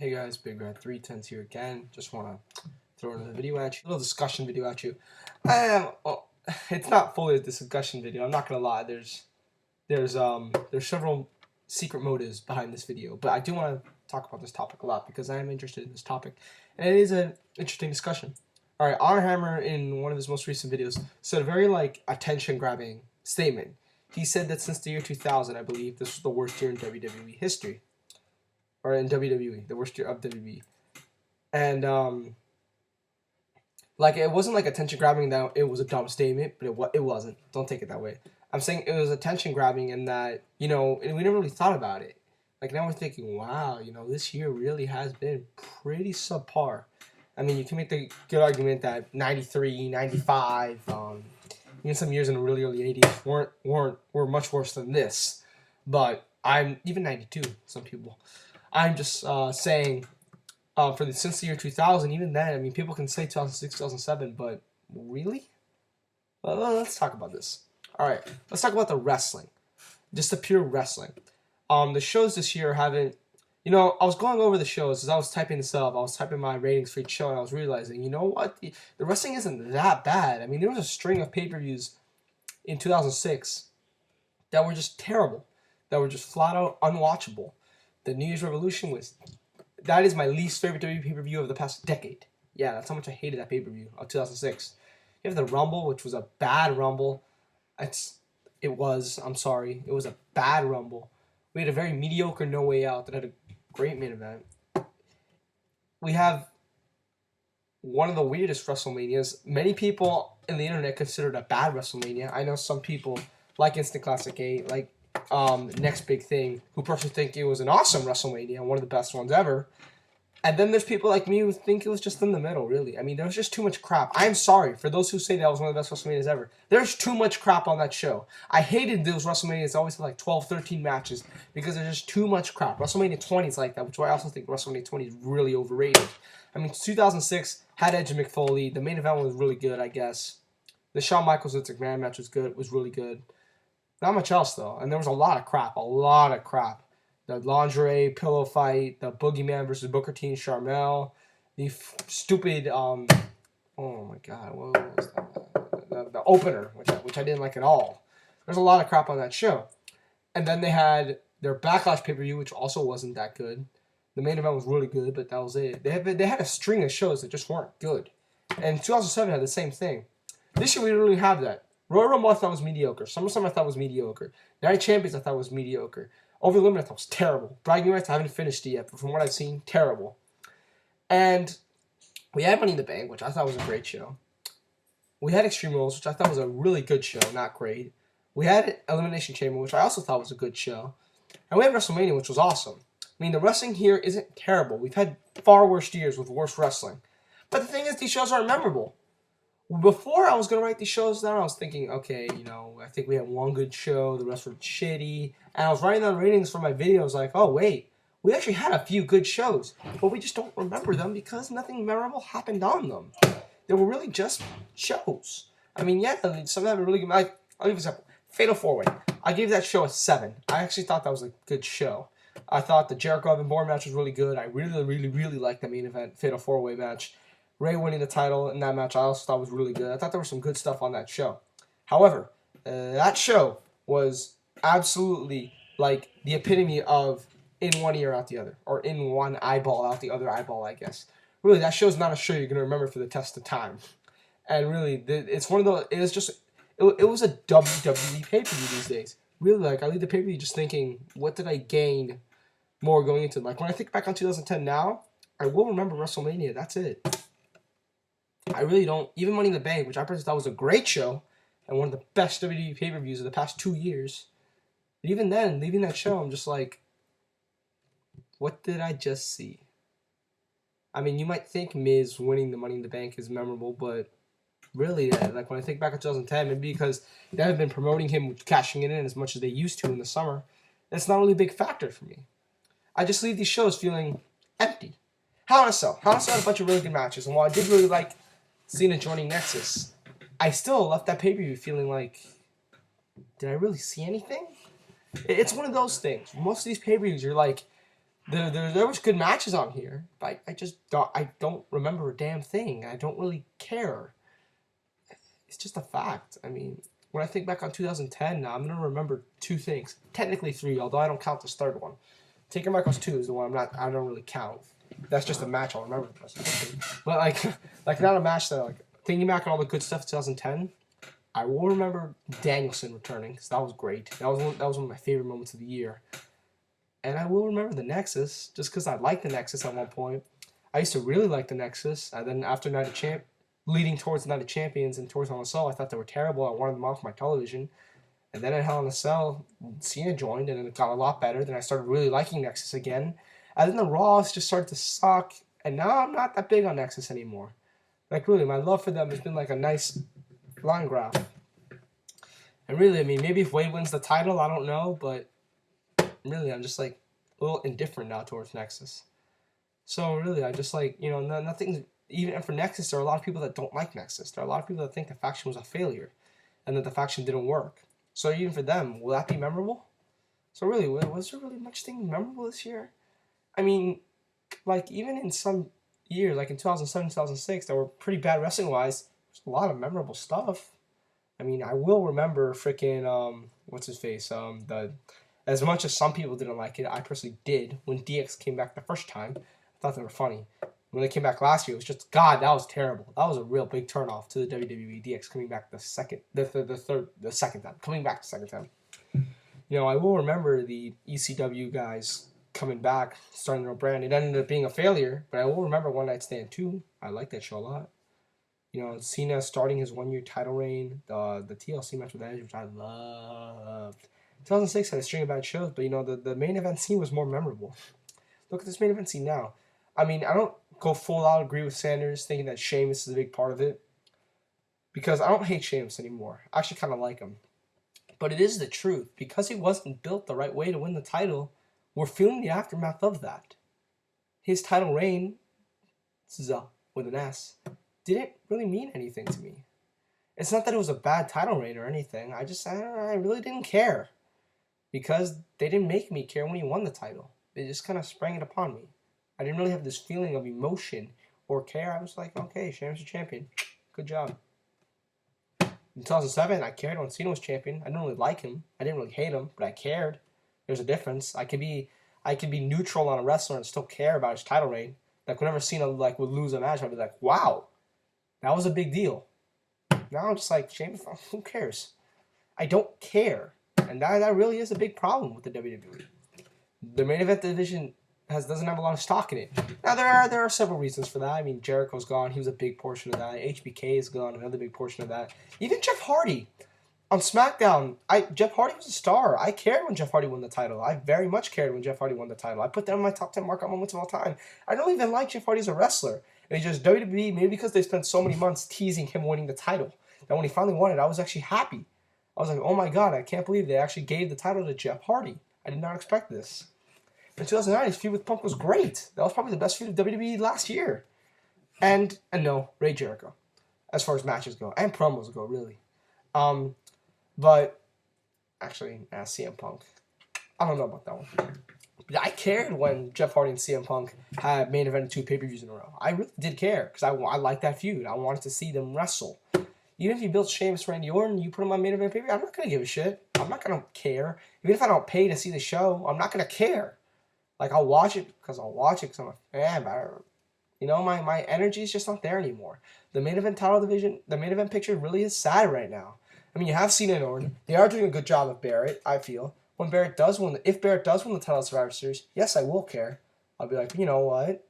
Hey guys, Big Red 310s here again. Just want to throw another video at you, a little discussion video at you. It's not fully a discussion video. I'm not gonna lie. There's several secret motives behind this video, but I do want to talk about this topic a lot because I am interested in this topic, and it is an interesting discussion. All right, Honor Hammer in one of his most recent videos said a very attention-grabbing statement. He said that since the year 2000, I believe, this was the worst year in WWE history. Or in WWE, the worst year of WWE. And, it wasn't attention grabbing that it was a dumb statement, but it wasn't. Don't take it that way. I'm saying it was attention grabbing in that, and we never really thought about it. Now we're thinking, wow, this year really has been pretty subpar. I mean, you can make the good argument that 93, 95, even some years in the really early 80s were much worse than this. But even 92, some people. I'm just saying, since the year 2000, even then, I mean, people can say 2006, 2007, but really? Well, let's talk about this. All right, let's talk about the wrestling, just the pure wrestling. The shows this year haven't, I was going over the shows as I was typing this up. I was typing my ratings for each show, and I was realizing, you know what? The wrestling isn't that bad. I mean, there was a string of pay-per-views in 2006 that were just terrible, that were just flat out unwatchable. The New Year's Revolution that is my least favorite WWE pay-per-view of the past decade. Yeah, that's how much I hated that pay-per-view of 2006. You have the Rumble, which was a bad Rumble. It was a bad Rumble. We had a very mediocre No Way Out that had a great main event. We have one of the weirdest WrestleManias. Many people in the internet consider it a bad WrestleMania. I know some people like Instant Classic 8, Next Big Thing, who personally think it was an awesome WrestleMania, one of the best ones ever. And then there's people like me who think it was just in the middle, really. I mean, there was just too much crap. I'm sorry for those who say that was one of the best WrestleManias ever. There's too much crap on that show. I hated those WrestleManias that always had 12, 13 matches because there's just too much crap. WrestleMania 20 is like that, which I also think WrestleMania 20 is really overrated. I mean, 2006 had Edge and Mick Foley. The main event was really good, I guess. The Shawn Michaels and McMahon match was good. Was really good. Not much else, though. And there was a lot of crap. The lingerie pillow fight, the Boogeyman versus Booker T and Sharmell, the stupid, oh my God, what was that? The opener, which I didn't like at all. There's a lot of crap on that show. And then they had their Backlash pay-per-view, which also wasn't that good. The main event was really good, but that was it. They had a string of shows that just weren't good. And 2007 had the same thing. This year we didn't really have that. Royal Rumble I thought was mediocre. SummerSlam I thought was mediocre. Night of Champions I thought was mediocre. Over the Limit I thought was terrible. Bragging Rights I haven't finished it yet, but from what I've seen, terrible. And we had Money in the Bank, which I thought was a great show. We had Extreme Rules, which I thought was a really good show, not great. We had Elimination Chamber, which I also thought was a good show. And we had WrestleMania, which was awesome. I mean, the wrestling here isn't terrible. We've had far worse years with worse wrestling. But the thing is, these shows aren't memorable. Before I was going to write these shows down, I was thinking, okay, I think we had one good show, the rest were shitty. And I was writing down ratings for my videos like, oh, wait, we actually had a few good shows, but we just don't remember them because nothing memorable happened on them. They were really just shows. I mean, yeah, some of them are really good. I'll give you an example. Fatal 4-Way. I gave that show a 7. I actually thought that was a good show. I thought the Jericho Evan Bourne match was really good. I really, really, really liked the main event, Fatal 4-Way match. Ray winning the title in that match I also thought was really good. I thought there was some good stuff on that show. However, that show was absolutely the epitome of in one ear out the other, or in one eyeball out the other eyeball, I guess. Really, that show's not a show you're going to remember for the test of time. And really, it's one of those, it was a WWE pay-per-view these days. Really, I leave the pay-per-view just thinking, what did I gain more going into it? When I think back on 2010 now, I will remember WrestleMania. That's it. I really don't. Even Money in the Bank, which I personally thought was a great show and one of the best WWE pay-per-views of the past 2 years. But even then, leaving that show, I'm just like, what did I just see? I mean, you might think Miz winning the Money in the Bank is memorable, but really, when I think back on 2010, maybe because they haven't been promoting him cashing it in as much as they used to in the summer, that's not really a big factor for me. I just leave these shows feeling empty. Hell in a Cell had a bunch of really good matches, and while I did really like Cena joining Nexus, I still left that pay-per-view feeling like, did I really see anything? It's one of those things. Most of these pay-per-views, you're like, There was good matches on here, but I don't remember a damn thing. I don't really care. It's just a fact. I mean, when I think back on 2010, I'm gonna remember two things. Technically three, although I don't count this third one. Taker Michaels 2 is the one I don't really count. That's just a match I'll remember the rest of the thing. But like not a match that like thinking back on all the good stuff 2010. I will remember Danielson returning because that was great. That was one of my favorite moments of the year. And I will remember the Nexus just because I liked the Nexus at one point. I used to really like the Nexus, and then after leading towards the Night of Champions and towards Hell in a Cell, I thought they were terrible. I wanted them off my television. And then at Hell in a Cell, Cena joined, and it got a lot better. Then I started really liking Nexus again. And then the Raws just started to suck, and now I'm not that big on Nexus anymore. Like, really, my love for them has been like a nice line graph. And really, I mean, maybe if Wade wins the title, I don't know, but really, I'm just like a little indifferent now towards Nexus. So really, I just like, you know, nothing. Even for Nexus, there are a lot of people that don't like Nexus. There are a lot of people that think the faction was a failure, and that the faction didn't work. So even for them, will that be memorable? So really, was there really much thing memorable this year? I mean, like even in some years, like in 2007, 2006, that were pretty bad wrestling wise. There's a lot of memorable stuff. I mean, I will remember freaking what's his face the. As much as some people didn't like it, I personally did. When DX came back the first time, I thought they were funny. When they came back last year, it was just, God, that was terrible. That was a real big turnoff to the WWE. DX coming back the second time. Coming back the second time. You know, I will remember the ECW guys coming back, starting their own brand. It ended up being a failure, but I will remember One Night Stand 2. I like that show a lot. You know, Cena starting his 1 year title reign, the TLC match with Edge, which I loved. 2006 had a string of bad shows, but you know, the main event scene was more memorable. Look at this main event scene now. I mean, I don't go full out agree with Sanders thinking that Sheamus is a big part of it, because I don't hate Sheamus anymore. I actually kind of like him. But it is the truth. Because he wasn't built the right way to win the title, we're feeling the aftermath of that. His title reign, with an S, didn't really mean anything to me. It's not that it was a bad title reign or anything. I really didn't care. Because they didn't make me care when he won the title. They just kind of sprang it upon me. I didn't really have this feeling of emotion or care. I was like, okay, Sheamus is champion. Good job. In 2007, I cared when Cena was champion. I didn't really like him. I didn't really hate him, but I cared. There's a difference. I could be neutral on a wrestler and still care about his title reign. Like whenever Cena would lose a match, I'd be like, wow, that was a big deal. Now I'm just like, Sheamus, who cares? I don't care. And that really is a big problem with the WWE. The main event division doesn't have a lot of stock in it. Now there are several reasons for that. I mean, Jericho's gone; he was a big portion of that. HBK is gone, another big portion of that. Even Jeff Hardy on SmackDown. Jeff Hardy was a star. I cared when Jeff Hardy won the title. I very much cared when Jeff Hardy won the title. I put that in my top 10 markout moments of all time. I don't even like Jeff Hardy as a wrestler. It's just WWE, maybe because they spent so many months teasing him winning the title, that when he finally won it, I was actually happy. I was like, oh my God, I can't believe they actually gave the title to Jeff Hardy. I did not expect this. In 2009, his feud with Punk was great. That was probably the best feud of WWE last year. And no, Ray Jericho, as far as matches go, and promos go, really. But, actually, CM Punk. I don't know about that one. But I cared when Jeff Hardy and CM Punk had main event 2 pay-per-views in a row. I really did care, because I liked that feud. I wanted to see them wrestle. Even if you build Sheamus, Randy Orton, you put him on main event pay-per-view, I'm not going to give a shit. I'm not going to care. Even if I don't pay to see the show, I'm not going to care. Like, I'll watch it because I'm a fan, but you know, my energy is just not there anymore. The main event title division, the main event picture really is sad right now. I mean, you have Cena and Orton. They are doing a good job of Barrett, I feel. If Barrett does win the title of Survivor Series, yes, I will care. I'll be like, you know what?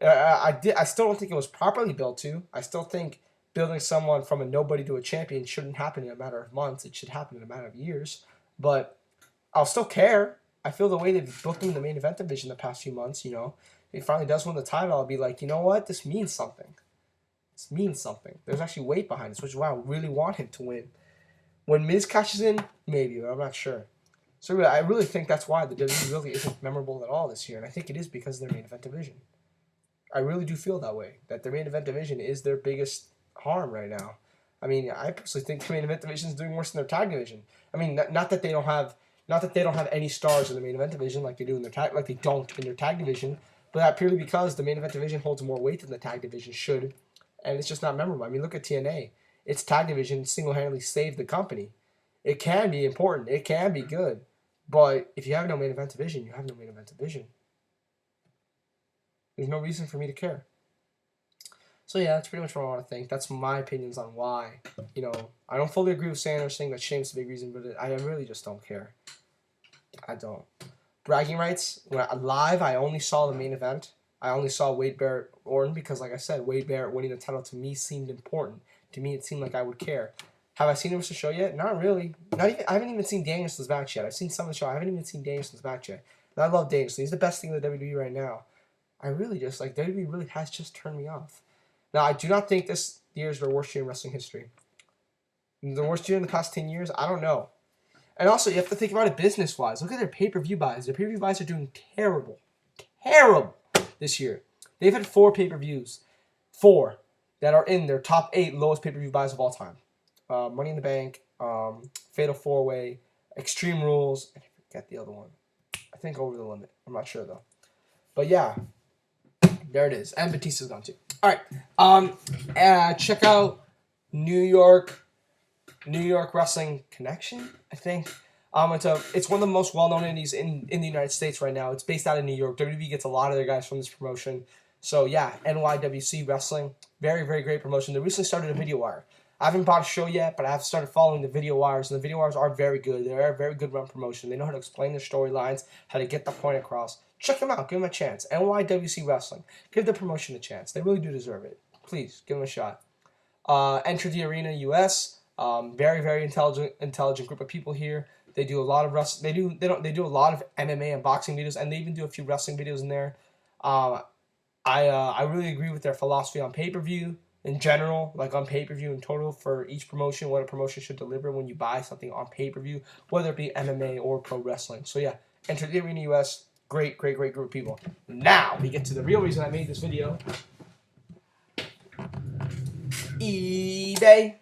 I still don't think it was properly built to. I still think building someone from a nobody to a champion shouldn't happen in a matter of months. It should happen in a matter of years. But I'll still care. I feel the way they've booked him in the main event division the past few months, you know. If he finally does win the title, I'll be like, you know what? This means something. This means something. There's actually weight behind this, which is why I really want him to win. When Miz catches in, maybe, but I'm not sure. So I really think that's why the WWE really isn't memorable at all this year, and I think it is because of their main event division. I really do feel that way, that their main event division is their biggest harm right now. I mean, I personally think the main event division is doing worse than their tag division. I mean, not that they don't have Not that they don't have any stars in the main event division like they do in their tag, like they don't in their tag division, but that purely because the main event division holds more weight than the tag division should, and it's just not memorable. I mean, look at TNA. Its tag division single-handedly saved the company. It can be important. It can be good. But if you have no main event division, you have no main event division. There's no reason for me to care. So yeah, that's pretty much what I want to think. That's my opinions on why. You know, I don't fully agree with Sanders saying that Shane's the big reason, but I really just don't care. I don't. Bragging rights. When live, I only saw the main event. I only saw Wade Barrett Orton because, like I said, Wade Barrett winning the title to me seemed important. To me, it seemed like I would care. Have I seen the show yet? Not really. Not even. I haven't even seen Danielson's match yet. I've seen some of the show. I haven't even seen Danielson's match yet. And I love Danielson. He's the best thing in the WWE right now. I really just like WWE really has just turned me off. Now I do not think this year is the worst year in wrestling history. The worst year in the past 10 years? I don't know. And also, you have to think about it business-wise. Look at their pay-per-view buys. Their pay-per-view buys are doing terrible. Terrible this year. They've had 4 pay-per-views. 4 that are in their top 8 lowest pay-per-view buys of all time. Money in the Bank, Fatal 4-Way, Extreme Rules, and I forget the other one. I think Over the Limit. I'm not sure, though. But yeah, there it is. And Batista's gone, too. All right. Check out New York Wrestling Connection, I think. It's one of the most well-known indies in the United States right now. It's based out of New York. WWE gets a lot of their guys from this promotion. So yeah, NYWC Wrestling, very, very great promotion. They recently started a video wire. I haven't bought a show yet, but I have started following the video wires, and the video wires are very good. They're a very good run promotion. They know how to explain their storylines, how to get the point across. Check them out. Give them a chance. NYWC Wrestling. Give the promotion a chance. They really do deserve it. Please, give them a shot. Enter the Arena US. Very, very intelligent group of people here. They do a lot of wrestling. They do a lot of MMA and boxing videos, and they even do a few wrestling videos in there. I really agree with their philosophy on pay-per-view in general, like on pay-per-view in total for each promotion, what a promotion should deliver when you buy something on pay-per-view, whether it be MMA or pro wrestling. So yeah, Enter the Arena US. Great group of people. Now we get to the real reason I made this video. eBay.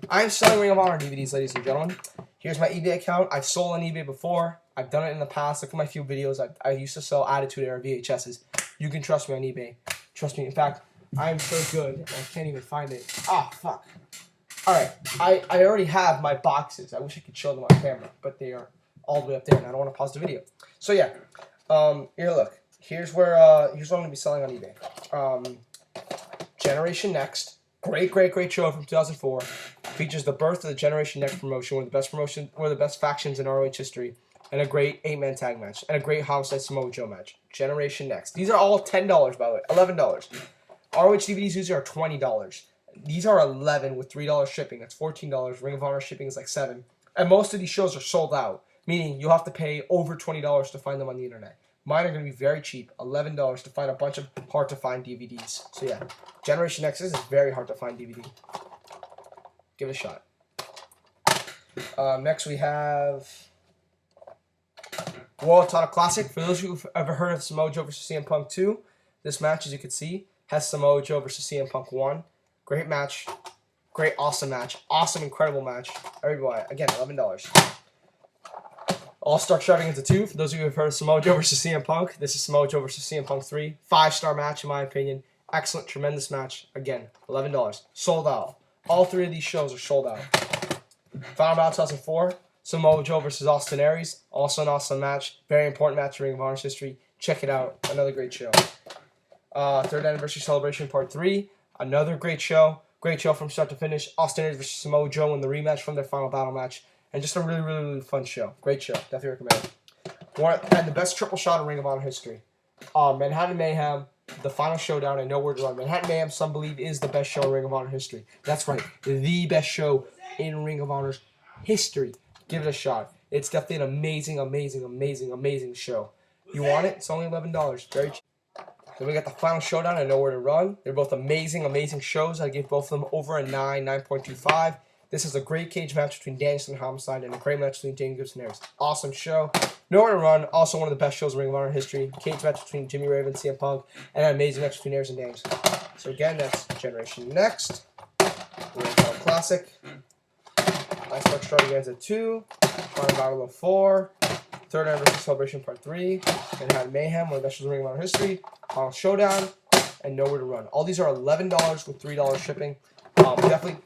I'm selling Ring of Honor DVDs, ladies and gentlemen. Here's my eBay account. I've sold on eBay before. I've done it in the past. Look at my few videos. I used to sell Attitude Era VHSs. You can trust me on eBay. Trust me. In fact, I am so good. I can't even find it. Ah, fuck. Alright. I already have my boxes. I wish I could show them on camera, but they are all the way up there, and I don't want to pause the video. So yeah. Here, look. Here's what I'm going to be selling on eBay. Generation Next. Great show from 2004. Features the birth of the Generation Next promotion, one of the best factions in ROH history, and a great 8-man tag match, and a great Homicide Samoa Joe match. Generation Next. These are all $10, by the way. $11. ROH DVDs usually are $20. These are $11 with $3 shipping. That's $14. Ring of Honor shipping is like $7. And most of these shows are sold out, meaning you'll have to pay over $20 to find them on the internet. Mine are going to be very cheap, $11 to find a bunch of hard-to-find DVDs. So yeah, Generation Next is a very hard-to-find DVD. Give it a shot. Next we have World Title Classic. For those who've ever heard of Samoa Joe versus CM Punk 2, this match, as you can see, has Samoa Joe versus CM Punk 1. Great match. Great, awesome match. Awesome, incredible match. Everybody, again, $11. All-Star Extravaganza 2, for those of you who have heard of Samoa Joe versus CM Punk, this is Samoa Joe versus CM Punk 3. 5-star match, in my opinion. Excellent, tremendous match. Again, $11. Sold out. All 3 of these shows are sold out. Final Battle 2004, Samoa Joe versus Austin Aries. Also an awesome match. Very important match in Ring of Honor's history. Check it out. Another great show. 3rd Anniversary Celebration Part 3. Another great show. Great show from start to finish. Austin Aries versus Samoa Joe in the rematch from their Final Battle match. And just a really fun show. Great show. Definitely recommend it. And the best triple shot in Ring of Honor history. Manhattan Mayhem, The Final Showdown, and Nowhere to Run. Manhattan Mayhem, some believe, is the best show in Ring of Honor history. That's right. The best show in Ring of Honor's history. Give it a shot. It's definitely an amazing show. You want it? It's only $11. Very cheap. Then we got The Final Showdown and Nowhere to Run. They're both amazing shows. I give both of them over a 9.25. This is a great cage match between Danielson and Homicide, and a great match between Dane Gibson and Aries. Awesome show. Nowhere to Run, also one of the best shows in Ring of Honor history. Cage match between Jimmy Raven and CM Punk, and an amazing match between Aries and Dames. So again, that's Generation Next. World Title Classic. Iceberg Extravaganza 2. Final Battle 4, Third Anniversary Celebration Part 3, Manhattan Mayhem, one of the best ring in history, Final Showdown, and Nowhere to Run. All these are $11 with $3 shipping. Definitely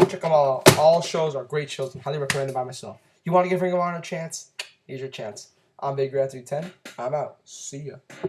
check them all out. All shows are great shows and highly recommended by myself. You want to give Ring of Honor a chance? Here's your chance. I'm Big Red 310. I'm out. See ya.